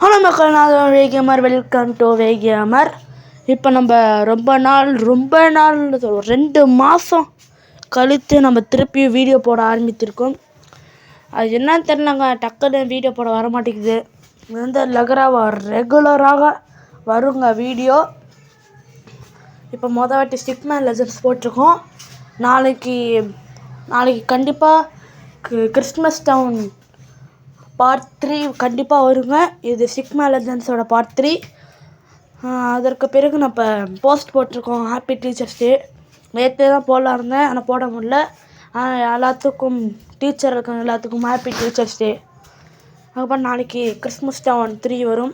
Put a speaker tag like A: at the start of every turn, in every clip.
A: Hello மக்கள், நான் வேகேமர். Welcome to வேகேமர். இப்போ நம்ம ரொம்ப நாள் 2 மாதம் கழித்து நம்ம திருப்பி வீடியோ போட ஆரம்பித்திருக்கோம். அது என்னன்னு தெரிலங்க, டக்குன்னு வீடியோ போட வர மாட்டேங்குது. இது வந்து ரெகுலராக வருங்க வீடியோ. இப்போ வாட்டி ஸ்டிக்மேன் லெஜண்ட்ஸ் போட்டிருக்கோம். நாளைக்கு கண்டிப்பாக கிறிஸ்மஸ் டவுன் பார்ட் 3 கண்டிப்பாக வருங்க. இது ஸ்டிக்மேன் லெஜண்ட்ஸோட பார்ட் 3. அதற்கு பிறகு நான் இப்போ போஸ்ட் போட்டிருக்கோம். Happy teachers day. நேற்று தான் போடலாம் இருந்தேன், ஆனால் போட முடியல. எல்லாத்துக்கும் டீச்சர் இருக்க எல்லாத்துக்கும் ஹாப்பி டீச்சர்ஸ் டே. அதுக்கப்புறம் நாளைக்கு கிறிஸ்மஸ் டவுன் 3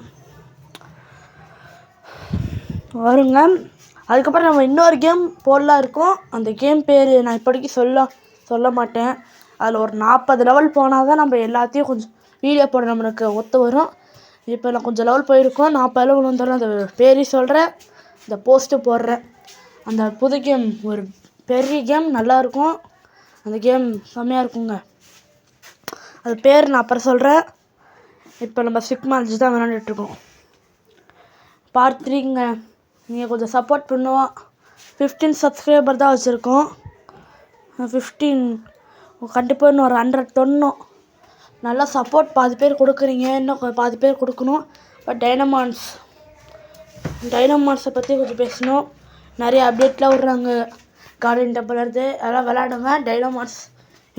A: வருங்க. அதுக்கப்புறம் நம்ம இன்னொரு கேம் போடலாம் இருக்கோம். அந்த கேம் பேர் நான் இப்போதைக்கு சொல்ல மாட்டேன். அதில் ஒரு 40 லெவல் போனால் தான் நம்ம எல்லாத்தையும் கொஞ்சம் வீடியோ போட நம்மளுக்கு ஒத்து வரும். இப்போ நான் கொஞ்சம் லெவல் போயிருக்கோம். 40 லெவல் வந்தாலும் அந்த பேரையும் சொல்கிறேன், இந்த போஸ்ட்டு போடுறேன். அந்த புது கேம் ஒரு பெரிய கேம், நல்லாயிருக்கும். அந்த கேம் செம்மையாக இருக்குங்க. அது பேர் நான் அப்புறம் சொல்கிறேன். இப்போ நம்ம ஸ்டிக்மேன் தான் விளையாண்டுட்ருக்கோம். பார்ட் 3ங்க. நீங்கள் கொஞ்சம் சப்போர்ட் பண்ணுவோம். 15 சப்ஸ்கிரைபர் தான் வச்சுருக்கோம். 15 கண்டிப்பாக இன்னும் ஒரு 100 தொண்ணணும். நல்லா சப்போர்ட் பாதி பேர் கொடுக்குறீங்க, இன்னும் பாதி பேர் கொடுக்கணும். பட் டைனமான்ஸை பற்றி கொஞ்சம் பேசணும். நிறைய அப்டேட்லாம் விட்றாங்க. கார்டன் டெம்பிள் இருந்து அதெல்லாம் விளையாடுங்க. டைனமான்ஸ்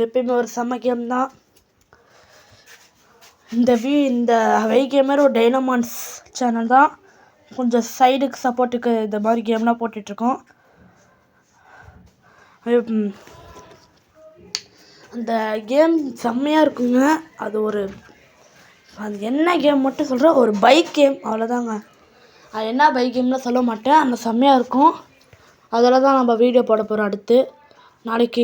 A: எப்பயுமே ஒரு செம்ம கேம் தான். இந்த வேகேமர் ஒரு டைனமான்ஸ் சேனல் தான். கொஞ்சம் சைடுக்கு சப்போர்ட்டுக்கு இந்த மாதிரி கேம்லாம் போட்டுட்ருக்கோம். அந்த கேம் செம்மையாக இருக்குங்க. அது என்ன கேம் மட்டும் சொல்கிறேன், ஒரு பைக் கேம், அவ்வளோதாங்க. அது என்ன பைக் கேம்லாம் சொல்ல மாட்டேன். அந்த செம்மையாக இருக்கும். அதில் தான் நம்ம வீடியோ போட போகிறோம் அடுத்து. நாளைக்கு